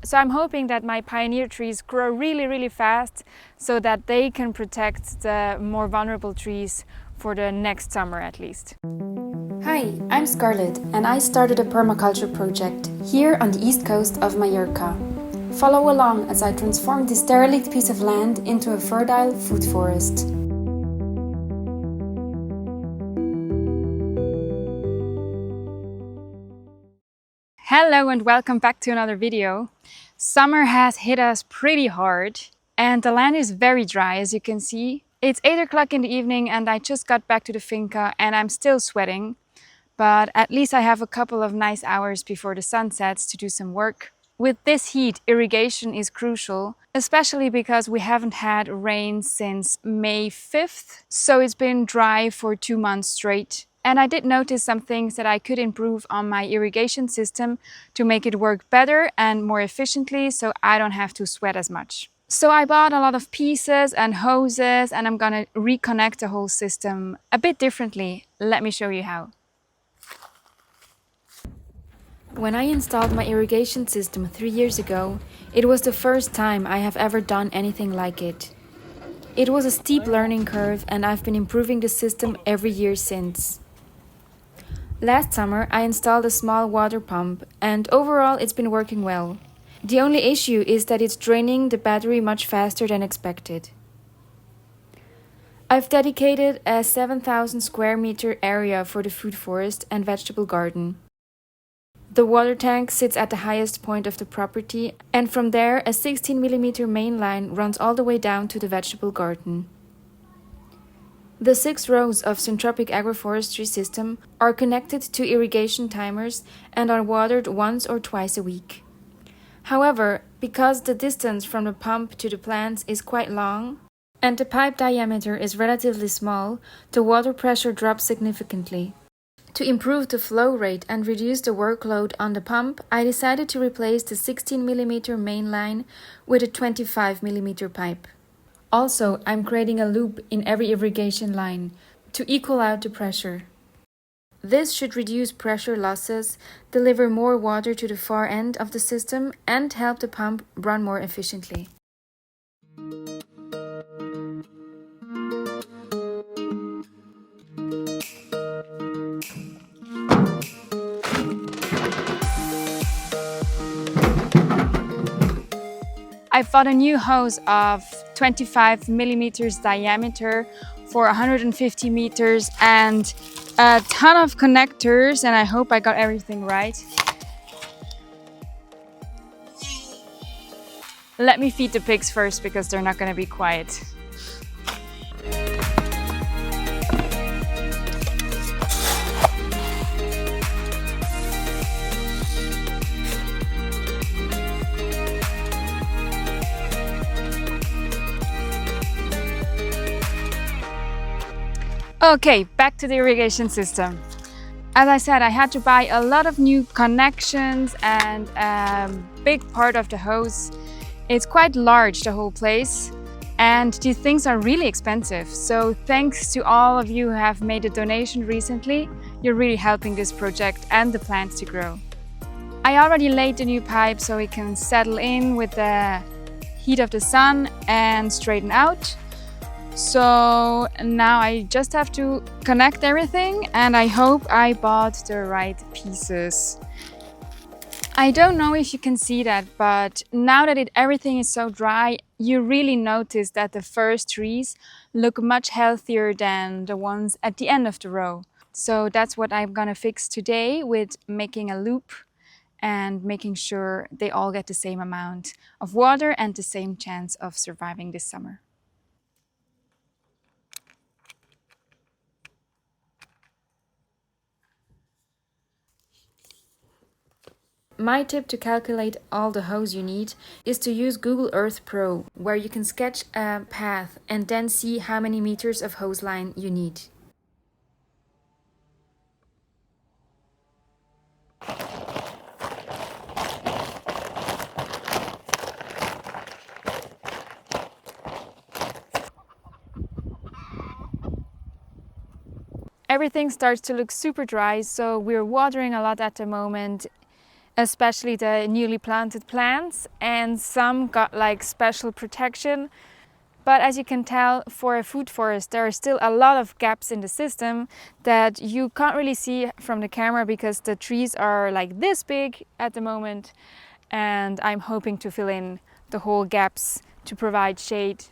So I'm hoping that my pioneer trees grow really fast so that they can protect the more vulnerable trees for the next summer at least. Hi, I'm Scarlett and I started a permaculture project here on the east coast of Mallorca. Follow along as I transform this derelict piece of land into a fertile food forest. Hello and welcome back to another video. Summer has hit us pretty hard and the land is very dry, as you can see. It's 8 o'clock in the evening and I just got back to the finca and I'm still sweating. But at least I have a couple of nice hours before the sun sets to do some work. With this heat, irrigation is crucial, especially because we haven't had rain since May 5th. So it's been dry for 2 months straight. And I did notice some things that I could improve on my irrigation system to make it work better and more efficiently so I don't have to sweat as much. So I bought a lot of pieces and hoses and I'm gonna reconnect the whole system a bit differently. Let me show you how. When I installed my irrigation system 3 years ago, it was the first time I have ever done anything like it. It was a steep learning curve and I've been improving the system every year since. Last summer I installed a small water pump and overall it's been working well. The only issue is that it's draining the battery much faster than expected. I've dedicated a 7,000 square meter area for the food forest and vegetable garden. The water tank sits at the highest point of the property and from there a 16mm main line runs all the way down to the vegetable garden. The 6 rows of Syntropic agroforestry system are connected to irrigation timers and are watered once or twice a week. However, because the distance from the pump to the plants is quite long and the pipe diameter is relatively small, the water pressure drops significantly. To improve the flow rate and reduce the workload on the pump, I decided to replace the 16mm main line with a 25mm pipe. Also, I'm creating a loop in every irrigation line to equal out the pressure. This should reduce pressure losses, deliver more water to the far end of the system, and help the pump run more efficiently. I bought a new hose of 25mm diameter for 150 meters and a ton of connectors, and I hope I got everything right. Let me feed the pigs first because they're not going to be quiet. Okay, back to the irrigation system. As I said, I had to buy a lot of new connections and a big part of the hose. It's quite large, the whole place, and these things are really expensive. So thanks to all of you who have made a donation recently, you're really helping this project and the plants to grow. I already laid the new pipe so it can settle in with the heat of the sun and straighten out. So now I just have to connect everything and I hope I bought the right pieces. I don't know if you can see that, but now that everything is so dry, you really notice that the first trees look much healthier than the ones at the end of the row. So that's what I'm gonna fix today with making a loop and making sure they all get the same amount of water and the same chance of surviving this summer. My tip to calculate all the hose you need is to use Google Earth Pro, where you can sketch a path and then see how many meters of hose line you need. Everything starts to look super dry, so we're watering a lot at the moment. especially the newly planted plants, and some got like special protection. But as you can tell, for a food forest, there are still a lot of gaps in the system that you can't really see from the camera because the trees are like this big at the moment. And I'm hoping to fill in the whole gaps to provide shade.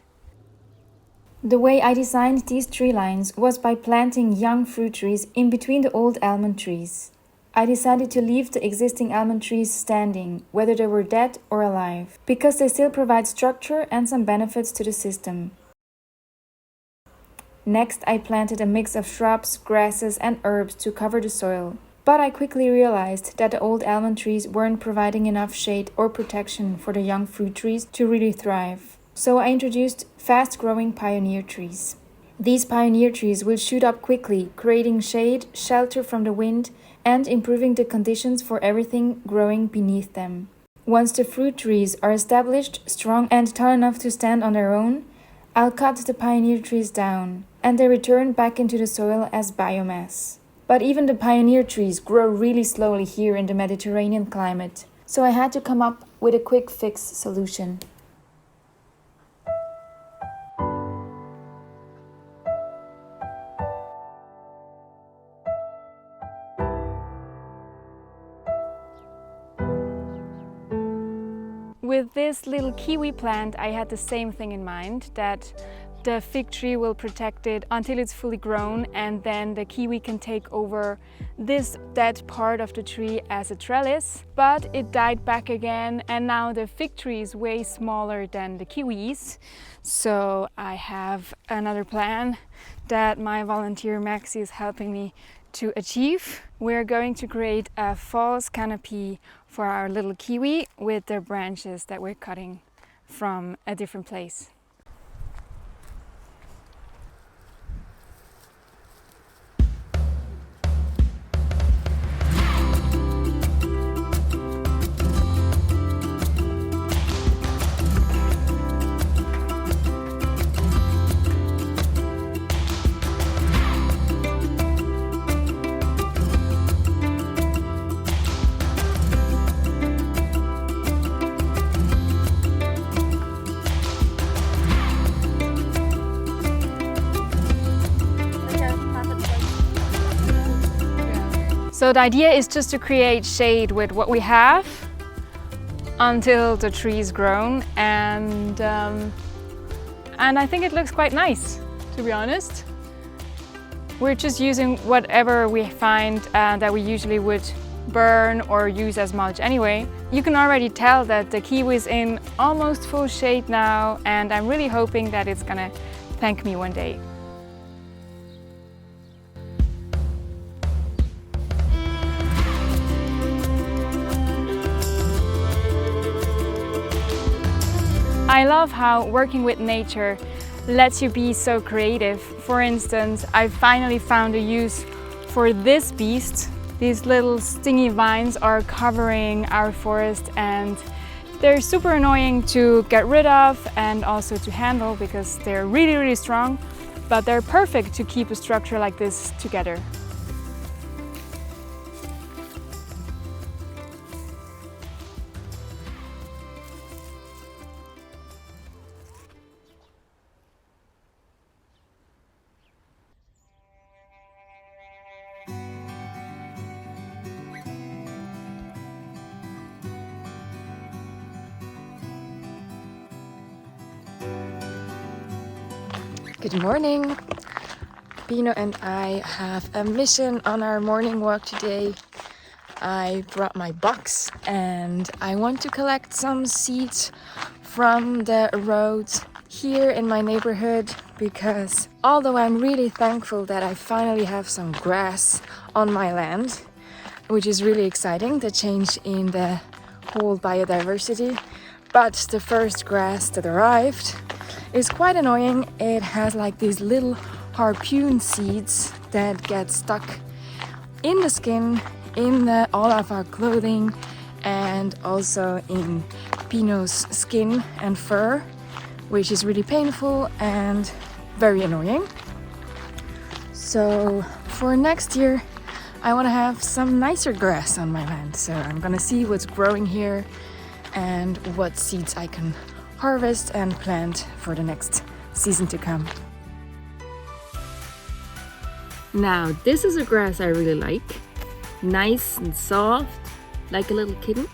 The way I designed these tree lines was by planting young fruit trees in between the old almond trees. I decided to leave the existing almond trees standing, whether they were dead or alive, because they still provide structure and some benefits to the system. Next, I planted a mix of shrubs, grasses, and herbs to cover the soil. But I quickly realized that the old almond trees weren't providing enough shade or protection for the young fruit trees to really thrive. So I introduced fast-growing pioneer trees. These pioneer trees will shoot up quickly, creating shade, shelter from the wind, and improving the conditions for everything growing beneath them. Once the fruit trees are established, strong, and tall enough to stand on their own, I'll cut the pioneer trees down, and they return back into the soil as biomass. But even the pioneer trees grow really slowly here in the Mediterranean climate, so I had to come up with a quick fix solution. With this little kiwi plant, I had the same thing in mind, that the fig tree will protect it until it's fully grown, and then the kiwi can take over this dead part of the tree as a trellis. But it died back again, and now the fig tree is way smaller than the kiwis. So I have another plan that my volunteer Maxi is helping me to achieve. We're going to create a false canopy for our little kiwi with the branches that we're cutting from a different place. So the idea is just to create shade with what we have until the tree is grown, and I think it looks quite nice, to be honest. We're just using whatever we find that we usually would burn or use as mulch anyway. You can already tell that the kiwi is in almost full shade now, and I'm really hoping that it's gonna thank me one day. I love how working with nature lets you be so creative. For instance, I finally found a use for this beast. These little stingy vines are covering our forest, and they're super annoying to get rid of and also to handle because they're really, really strong, but they're perfect to keep a structure like this together. Good morning! Pino and I have a mission on our morning walk today. I brought my box and I want to collect some seeds from the road here in my neighborhood, because although I'm really thankful that I finally have some grass on my land, which is really exciting, the change in the whole biodiversity, but the first grass that arrived is quite annoying. It has like these little harpoon seeds that get stuck in the skin, in all of our clothing, and also in Pino's skin and fur, which is really painful and very annoying. So for next year, I want to have some nicer grass on my land. So I'm gonna see what's growing here and what seeds I can harvest and plant for the next season to come. Now, this is a grass I really like. Nice and soft, like a little kitten.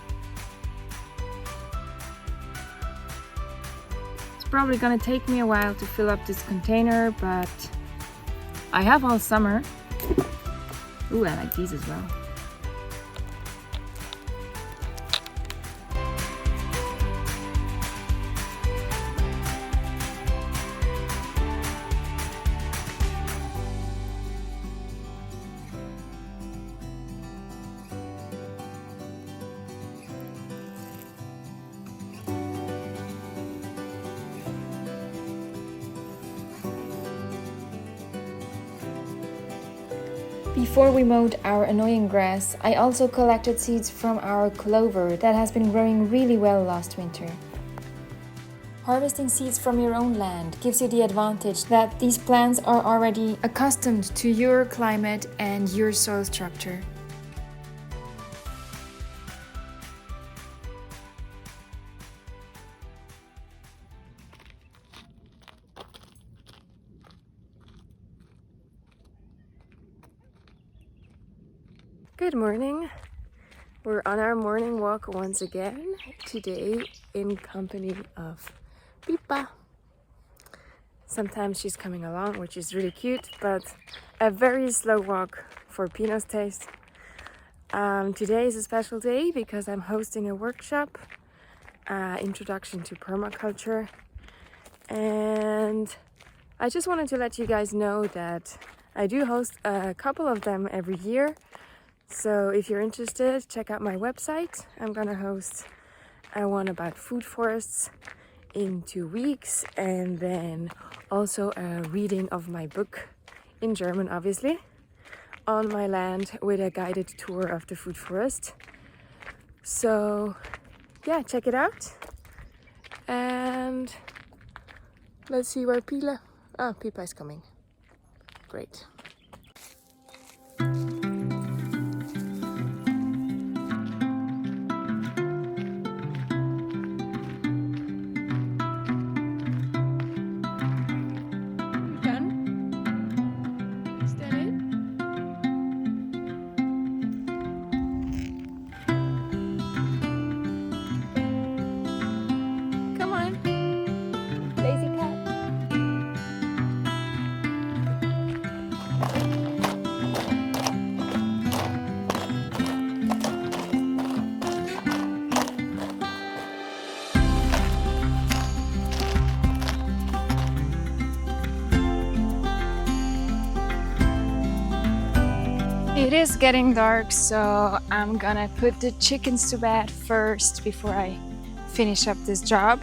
It's probably gonna take me a while to fill up this container, but I have all summer. Ooh, I like these as well. Before we mowed our annoying grass, I also collected seeds from our clover that has been growing really well last winter. Harvesting seeds from your own land gives you the advantage that these plants are already accustomed to your climate and your soil structure. Good morning. We're on our morning walk once again, today in company of Pipa. Sometimes she's coming along, which is really cute, but a very slow walk for Pino's taste. Today is a special day because I'm hosting a workshop, Introduction to Permaculture, and I just wanted to let you guys know that I do host a couple of them every year. So if you're interested, check out my website. I'm gonna host one about food forests in 2 weeks, and then also a reading of my book in German, obviously, on my land with a guided tour of the food forest. So yeah, check it out. And let's see where Pipa is coming. Great. It is getting dark, so I'm gonna put the chickens to bed first before I finish up this job.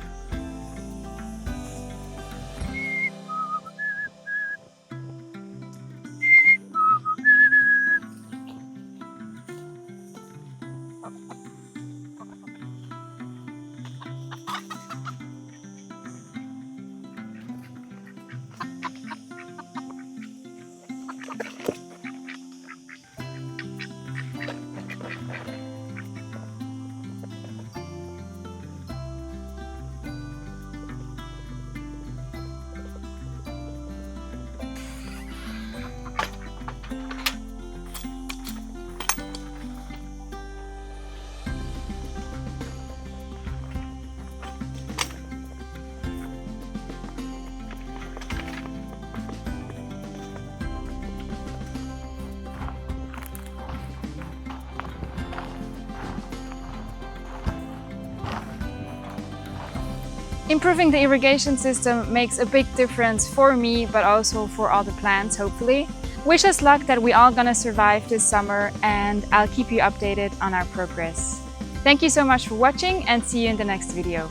Improving the irrigation system makes a big difference for me, but also for all the plants, hopefully. Wish us luck that we all gonna survive this summer, and I'll keep you updated on our progress. Thank you so much for watching, and see you in the next video.